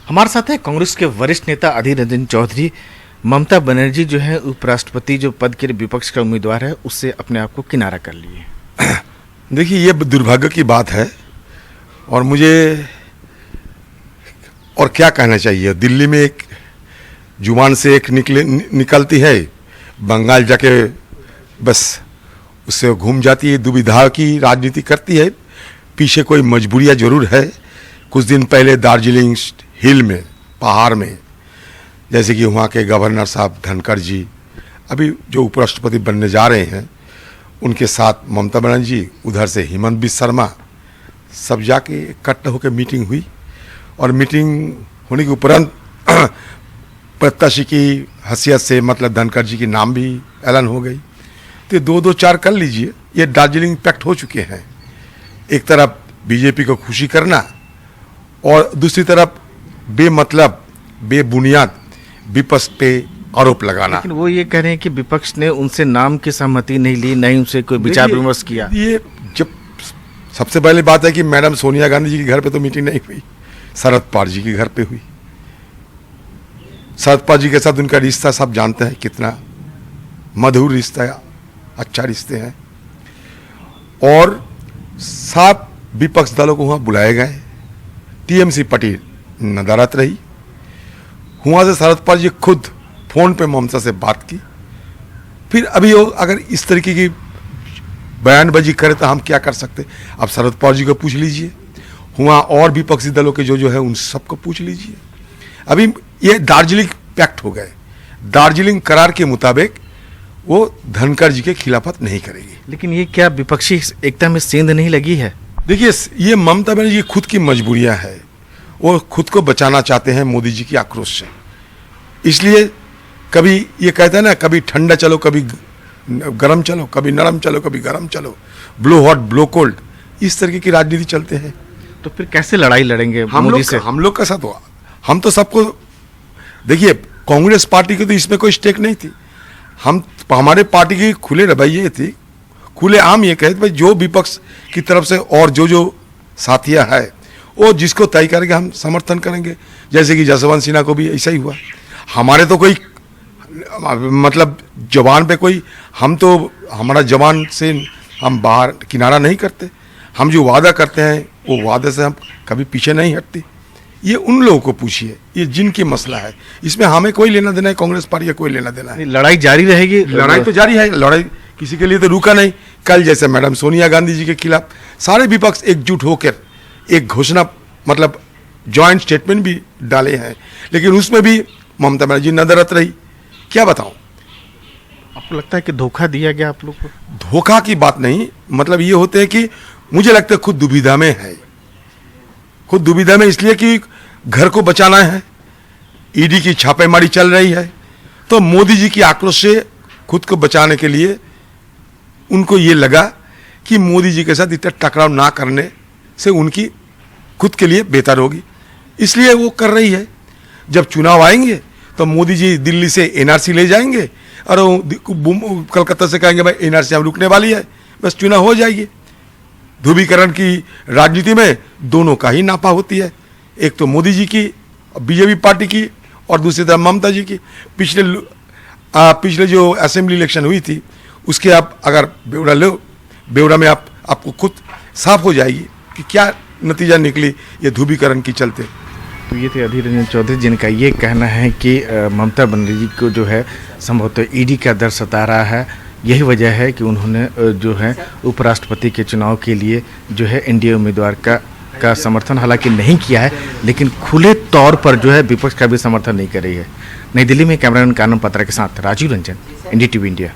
हमारे साथ है कांग्रेस के वरिष्ठ नेता अधीर रंजन चौधरी। ममता बनर्जी जो है उपराष्ट्रपति जो पद के लिए विपक्ष का उम्मीदवार है, उससे अपने आप को किनारा कर लिए। देखिए, ये दुर्भाग्य की बात है और मुझे और क्या कहना चाहिए। दिल्ली में एक जुबान से एक निकलती है, बंगाल जाके बस उससे घूम जाती है, दुविधा की राजनीति करती है। पीछे कोई मजबूरियाँ जरूर है। कुछ दिन पहले दार्जिलिंग हिल में, पहाड़ में, जैसे कि वहाँ के गवर्नर साहब धनखड़ जी अभी जो उपराष्ट्रपति बनने जा रहे हैं, उनके साथ ममता बनर्जी, उधर से हेमंत बिस्वा शर्मा, सब जाके इकट्ठा होकर मीटिंग हुई और मीटिंग होने के उपरांत प्रत्याशी की हैसियत से मतलब धनखड़ जी के नाम भी ऐलान हो गई। तो 2-2-4 कर लीजिए, ये दार्जिलिंग पैक्ट हो चुके हैं। एक तरफ बीजेपी को खुशी करना और दूसरी तरफ बेमतलब बेबुनियाद विपक्ष पे आरोप लगाना। लेकिन वो ये कह रहे हैं कि विपक्ष ने उनसे नाम की सहमति नहीं ली, नहीं उनसे कोई विचार विमर्श किया। ये जब सबसे पहली बात है कि मैडम सोनिया गांधी जी के घर पे तो मीटिंग नहीं हुई, शरद पवार जी के घर पे हुई। शरद पवार जी के साथ उनका रिश्ता सब जानते हैं, कितना मधुर रिश्ता है, अच्छा रिश्ते हैं। और 7 विपक्ष दलों को वहां बुलाए गए। टीएमसी पार्टी नदारत रही। वहां से शरद पवार जी खुद फोन पे ममता से बात की। फिर अभी वो अगर इस तरीके की बयानबाजी करे तो हम क्या कर सकते। अब शरद पवार जी को पूछ लीजिए, वहां और विपक्षी दलों के जो है उन सबको पूछ लीजिए। अभी ये दार्जिलिंग पैक्ट हो गए। दार्जिलिंग करार के मुताबिक वो धनखड़ जी के खिलाफत नहीं करेगी। लेकिन ये क्या विपक्षी एकता में सेंध नहीं लगी है? देखिए, ये ममता बनर्जी की खुद की मजबूरियां है। वो खुद को बचाना चाहते हैं मोदी जी की आक्रोश से। इसलिए कभी ये कहते हैं ना, कभी ठंडा चलो, कभी गरम चलो, कभी नरम चलो, कभी गरम चलो, ब्लो हॉट ब्लो कोल्ड, इस तरीके की राजनीति चलते हैं। तो फिर कैसे लड़ाई लड़ेंगे मोदी से? हम लोग का साथ हुआ। हम तो सबको, देखिए, कांग्रेस पार्टी की तो इसमें कोई स्टेक नहीं थी। हमारे पार्टी की खुले रवैये थी, खुले आम ये कहते भाई जो विपक्ष की तरफ से और जो साथियां है वो जिसको तय करेंगे हम समर्थन करेंगे। जैसे कि जसवंत सिन्हा को भी ऐसा ही हुआ। हमारे तो कोई मतलब जवान पे कोई, हम तो हमारा जवान से हम बाहर किनारा नहीं करते। हम जो वादा करते हैं वो वादे से हम कभी पीछे नहीं हटते। ये उन लोगों को पूछिए, ये जिनकी मसला है, इसमें हमें कोई लेना देना है, कांग्रेस पार्टी का कोई लेना देना है। लड़ाई जारी रहेगी। लड़ाई तो जारी है, लड़ाई किसी के लिए तो रुका नहीं। कल जैसे मैडम सोनिया गांधी जी के खिलाफ सारे विपक्ष एकजुट होकर एक घोषणा मतलब जॉइंट स्टेटमेंट भी डाले हैं, लेकिन उसमें भी ममता बनर्जी नदारत रही। क्या बताऊं? आपको लगता है कि धोखा दिया गया आप लोग को? धोखा की बात नहीं, मतलब ये होते हैं कि मुझे लगता है खुद दुविधा में है। खुद दुविधा में इसलिए कि घर को बचाना है, ईडी की छापेमारी चल रही है, तो मोदी जी की आक्रोश से खुद को बचाने के लिए उनको ये लगा कि मोदी जी के साथ इतना टकराव ना करने से उनकी खुद के लिए बेहतर होगी, इसलिए वो कर रही है। जब चुनाव आएंगे तो मोदी जी दिल्ली से एनआरसी ले जाएंगे और कलकत्ता से कहेंगे भाई एनआरसी हम रुकने वाली है, बस चुनाव हो जाएगी। ध्रुवीकरण की राजनीति में दोनों का ही नापा होती है, एक तो मोदी जी की बीजेपी पार्टी की और दूसरी तरफ ममता जी की। पिछले जो असेंबली इलेक्शन हुई थी उसके आप अगर ब्यौरा लो, ब्यौरा में आपको खुद साफ हो जाएगी कि क्या नतीजा निकली ये ध्रुवीकरण की चलते। तो ये थे अधीर रंजन चौधरी, जिनका ये कहना है कि ममता बनर्जी को जो है संभवतः ईडी का डर सता रहा है। यही वजह है कि उन्होंने जो है उपराष्ट्रपति के चुनाव के लिए जो है एनडीए उम्मीदवार का समर्थन हालांकि नहीं किया है, लेकिन खुले तौर पर जो है विपक्ष का भी समर्थन नहीं कर रही है। नई दिल्ली में कैमरामैन कानन पत्रा के साथ राजीव रंजन, एनडीटीवी इंडिया।